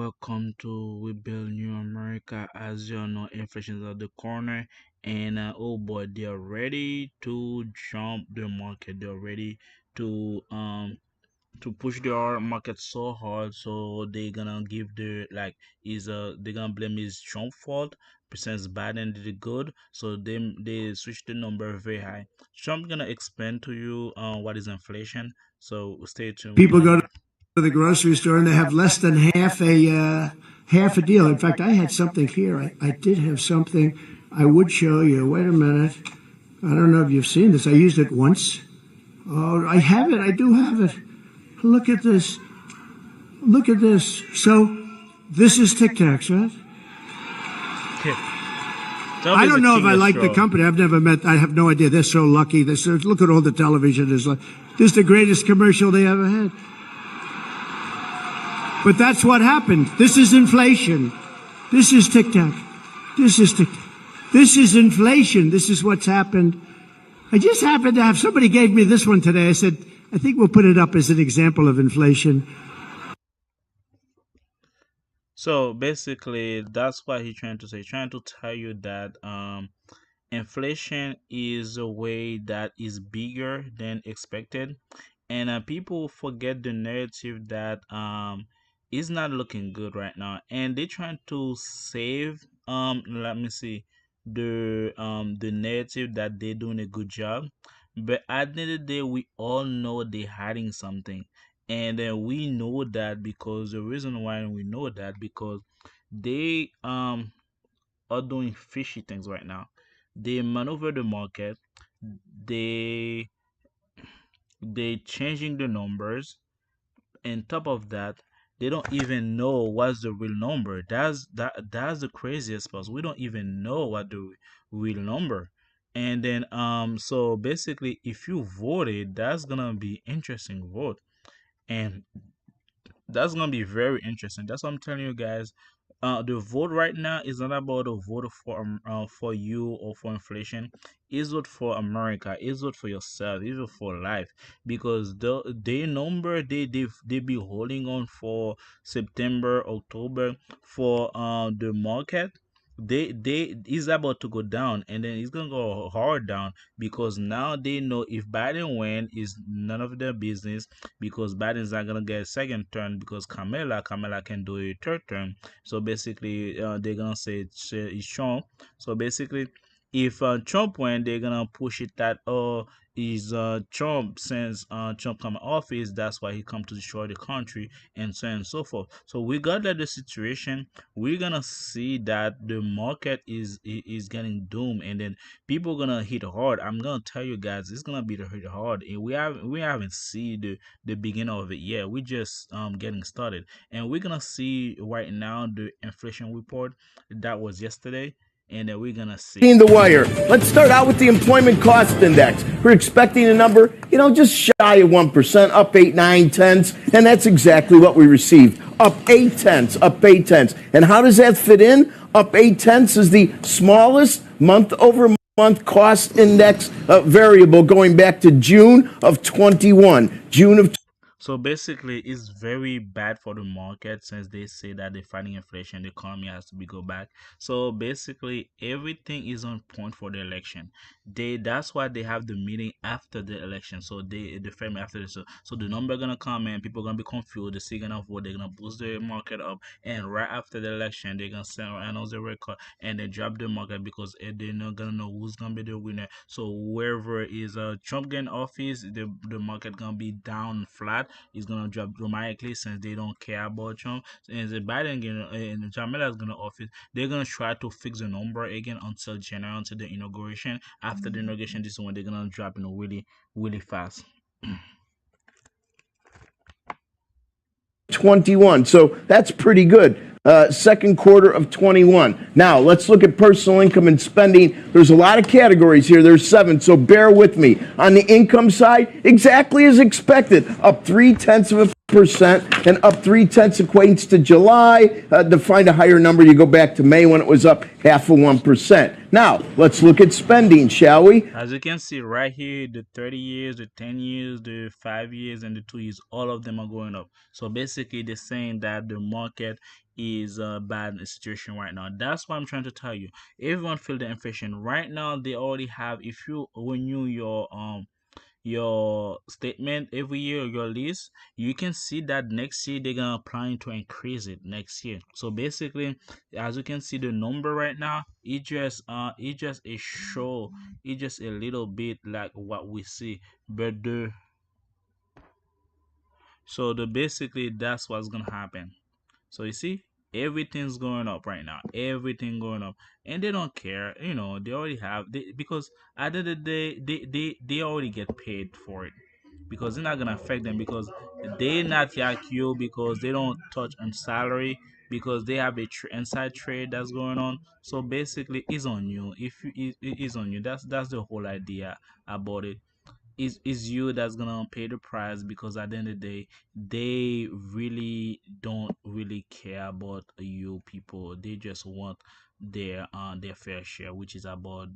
welcome to We Build New America. As you know, inflation is at the corner, and oh boy, they are ready to jump the market. They're ready to push their market so hard, so they're gonna give the like is they're gonna blame is Trump fault since Biden did it good, so they switch the number very high. Trump gonna explain to you what is inflation, so stay tuned with People me. go to the grocery store and they have less than half a deal. In fact, I had something here. I did have something I would show you. Wait a minute. I don't know if you've seen this. I used it once. Oh, I have it. I do have it. Look at this. Look at this. So this is Tic Tacs, right? Trump I is the don't know if king I of like the straw. company. I've never met. I have no idea. They're so lucky. Look at all the television. This is the greatest commercial they ever had. But that's what happened. This is inflation. This is Tic Tac. This is Tic Tac. This is inflation. This is what's happened. I just happened to have somebody gave me this one today. I said, I think we'll put it up as an example of inflation. So basically, that's what he's trying to say. He's trying to tell you that inflation is a way that is bigger than expected, and people forget the narrative that is not looking good right now, and they're trying to save let me see the narrative that they're doing a good job, but at the end of the day, we all know they're hiding something, and then we know that because the reason why we know that because they are doing fishy things right now. They maneuver the market. They they changing the numbers. And top of that, they don't even know what's the real number. That's the craziest part. We don't even know what the real number. And then so basically, if you voted, that's gonna be interesting vote. And that's gonna be very interesting. That's what I'm telling you guys. The vote right now is not about a vote for you or for inflation. It's vote for America. It's vote for yourself. It's vote for life because the number they be holding on for September, October for the market. They is about to go down, and then it's gonna go hard down because now they know if Biden win is none of their business because Biden's not gonna get a second turn because Kamala can do a third term. So basically, they're gonna say it's Trump. So basically, if Trump win, they're gonna push it that is Trump since Trump come office. That's why he come to destroy the country and so on and so forth. So regardless of the situation, we're gonna see that the market is getting doomed, and then people gonna hit hard. I'm gonna tell you guys, it's gonna be the hit hard. And we haven't seen the beginning of it yet. We just getting started, and we're gonna see right now the inflation report that was yesterday, and then we're gonna see. The wire. Let's start out with the employment cost index. We're expecting a number, just shy of 1%, up 8, 9 tenths, and that's exactly what we received. Up 8 tenths, up 8 tenths. And how does that fit in? Up 8 tenths is the smallest month over month cost index variable going back to June of 21. So basically, it's very bad for the market since they say that they're fighting inflation, the economy has to be go back. So basically, everything is on point for the election. That's why they have the meeting after the election. So the family after this, so the number gonna come in, people gonna be confused. The city gonna vote, they're gonna boost the market up, and right after the election, they're gonna send announce the record and they drop the market because they're not gonna know who's gonna be the winner. So wherever is Trump getting office, the market gonna be down flat, is gonna drop dramatically since they don't care about Trump. And the Biden and Jamila is gonna office, they're gonna try to fix the number again until January, until the inauguration. After the inauguration, this is when they're gonna drop really, really fast. 21. So that's pretty good. Second quarter of 21. Now, let's look at personal income and spending. There's a lot of categories here. There's 7, so bear with me. On the income side, exactly as expected, up 0.3%, and up 0.3 equates to July. To find a higher number, you go back to May when it was up 0.5%. Now, let's look at spending, shall we? As you can see right here, the 30 years, the 10 years, the 5 years, and the 2 years, all of them are going up. So basically, they're saying that the market is a bad situation right now. That's what I'm trying to tell you. Everyone feel the inflation right now. They already have. If you renew your statement every year, your list, you can see that next year they're gonna plan to increase it next year. So basically, as you can see the number right now, it just a show, it just a little bit like what we see. But the so the basically that's what's gonna happen. So you see, everything's going up right now. Everything going up, and they don't care. They already have because at the end of the day, they already get paid for it because it's not gonna affect them because they not like you because they don't touch on salary because they have a inside trade that's going on. So basically, it's on you. If you, it's on you. That's the whole idea about it. Is you that's gonna pay the price because at the end of the day they really don't really care about you people. They just want their fair share, which is about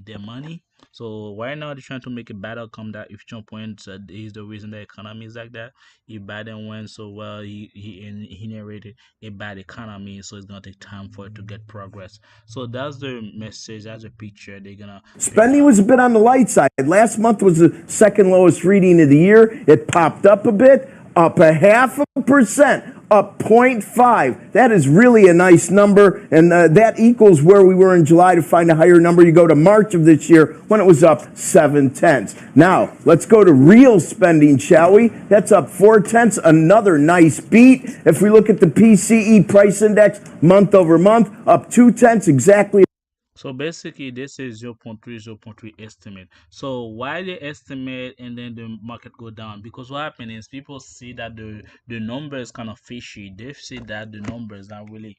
their money. So right now they're trying to make a bad outcome that if Trump wins, is the reason the economy is like that. If Biden went so well, he narrated a bad economy, so it's gonna take time for it to get progress. So that's the message, that's the picture they're gonna pick Spending out. was a bit on the light side. Last month was the second lowest reading of the year. It popped up a bit, up a 0.5%, up 0.5. That is really a nice number, and that equals where we were in July. To find a higher number, you go to March of this year when it was up 0.7. Now, let's go to real spending, shall we? That's up 0.4, another nice beat. If we look at the PCE price index month over month, up 0.2, exactly. So basically, this is 0.3 estimate. So why they estimate and then the market go down? Because what happens is people see that the number is kind of fishy. They see that the number is not really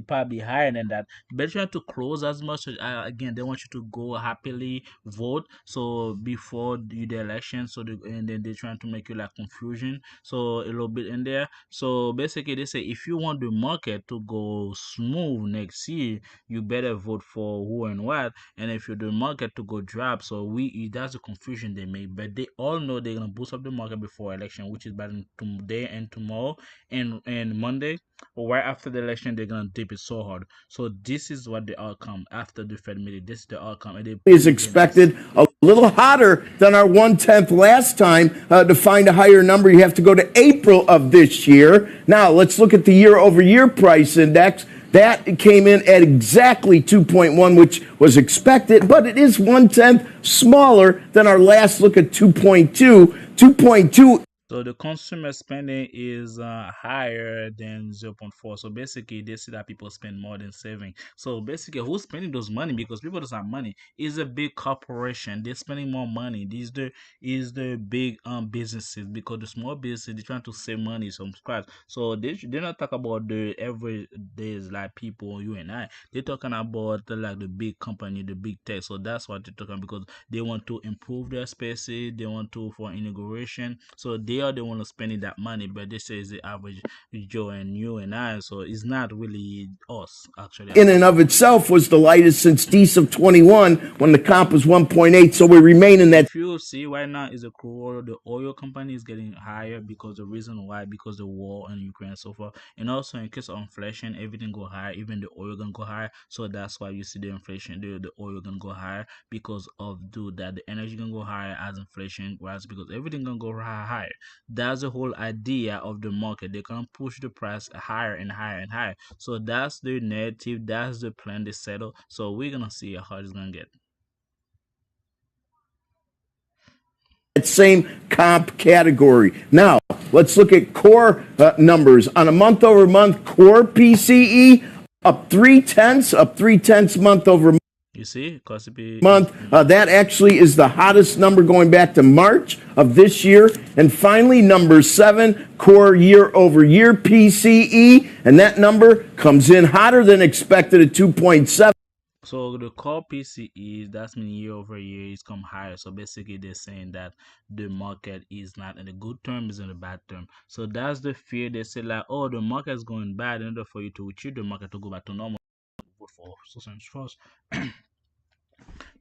probably higher than that. But trying to close as much. Again, they want you to go happily vote. So before the election, and then they're trying to make you like confusion. So a little bit in there. So basically, they say if you want the market to go smooth next year, you better vote for who and what. And if you the market to go drop, so that's the confusion they make. But they all know they're gonna boost up the market before election, which is by today and tomorrow and Monday. Or right after the election, they're gonna dip it so hard. So this is what the outcome after the Fed meeting. This is the outcome, and they Is predict the next. expected a little hotter than our 1/10 last time. To find a higher number, you have to go to April of this year. Now, let's look at the year over year price index. That came in at exactly 2.1, which was expected, but it is 1/10 smaller than our last look at 2.2. 2.2. So the consumer spending is higher than zero point 0.4. So basically, they see that people spend more than saving. So basically, who's spending those money? Because people don't have money. Is a big corporation. They're spending more money. These the big businesses because the small businesses they're trying to save money from scratch. So they're not talking about the everydays like people you and I. They're talking about like the big company, the big tech. So that's what they're talking because they want to improve their spaces. They want to for inauguration. So they are the one spending that money. But this is the average Joe and you and I. So it's not really us actually In at and all. of itself was the lightest since Dec of 21 when the comp was 1.8. So we remain in that. If you see right now is a cruel, the oil company is getting higher because the reason why because the war in Ukraine and so forth, and also in case of inflation, everything go higher, even the oil gonna go higher. So that's why you see the inflation, the oil gonna go higher because of do that the energy gonna go higher as inflation rise because everything gonna go higher. That's the whole idea of the market. They can push the price higher and higher and higher. So that's the narrative. That's the plan they settle. So we're gonna see how it's gonna get. Same comp category. Now, let's look at core numbers. On a month over month, core PCE up 3/10 month over You see, Cosby is month. That actually is the hottest number going back to March of this year. And finally, number 7, core year over year PCE. And that number comes in hotter than expected at 2.7. so the core PCE that's mean year over year is come higher. So basically they're saying that the market is not in a good term, is in a bad term. So that's the fear. They say like, oh, the market is going bad. In order for you to achieve the market to go back to normal, vote for Susan first.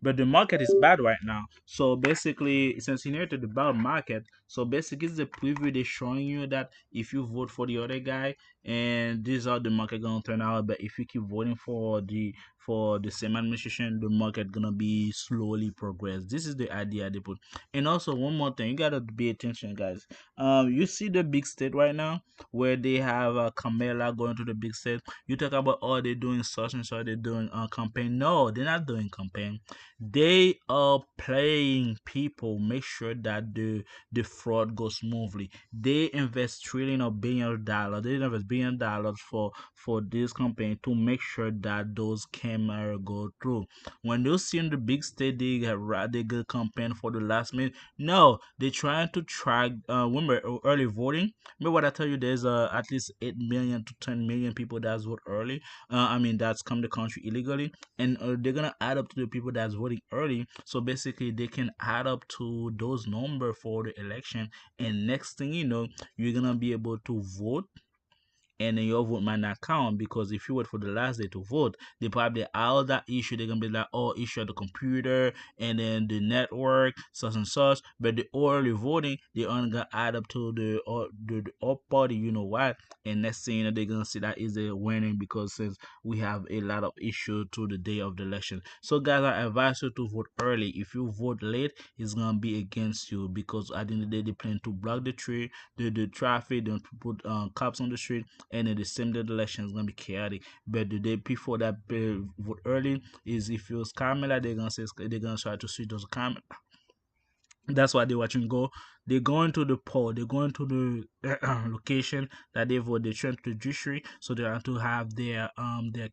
But the market is bad right now. So basically, since you inherited the bad market, so basically it's the preview they're showing you that if you vote for the other guy, and this is how the market gonna turn out. But if you keep voting for the same administration, the market gonna be slowly progress. This is the idea they put. And also one more thing, you gotta pay attention, guys. You see the big state right now where they have Kamala going to the big state. You talk about, oh, they're doing such and such, they're doing campaign. No, they're not doing campaign. They are playing people, make sure that the fraud goes smoothly. They invest trillion or billion of dollars. They invest $1 billion for this campaign to make sure that those cameras go through. When they see in the big state they have they get campaign for the last minute. No, they trying to track. Remember early voting. Remember what I tell you? There's at least 8 million to 10 million people that vote early. I mean that's come the country illegally, and they're gonna add up to the people that's voting early. So basically, they can add up to those number for the election, and next thing you know, you're gonna be able to vote, and then your vote might not count because if you wait for the last day to vote, they probably all that issue they're gonna be like, oh, issue of the computer and then the network, such and such. But the early voting, they only gonna add up to the up party, you know what? And next thing you know, they're gonna see that is a winning because since we have a lot of issue to the day of the election. So guys, I advise you to vote early. If you vote late, it's gonna be against you because at the end of the day, they plan to block the traffic, they put cops on the street, and then the same day the election is gonna be chaotic. But the day before that, vote early is if it was Carmela, they're gonna say they're gonna try to switch those Carmela. That's why they're watching go. They go into the poll. They go into the location that they vote. They turn to the judiciary, so they have to have their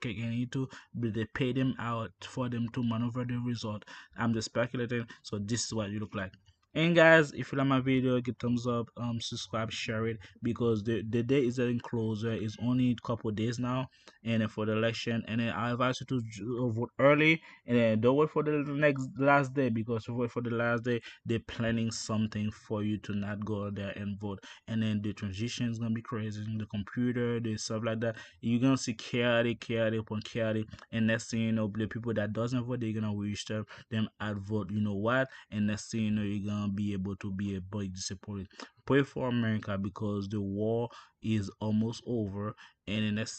cake and eat too. But they pay them out for them to maneuver the result. I'm just speculating. So this is what you look like. And guys, if you like my video, give thumbs up, subscribe, share it because the day is getting closer. It's only a couple days now, and then for the election. And then I advise you to vote early, and then don't wait for the next last day because if you wait for the last day, they're planning something for you to not go there and vote. And then the transition is gonna be crazy in the computer, the stuff like that. You're gonna see chaotic upon chaotic, and next thing you know, the people that doesn't vote, they're gonna register them at vote. You know what? And next thing you know, you're gonna be able to be a big disappointed. Pray for America because the war is almost over, and the next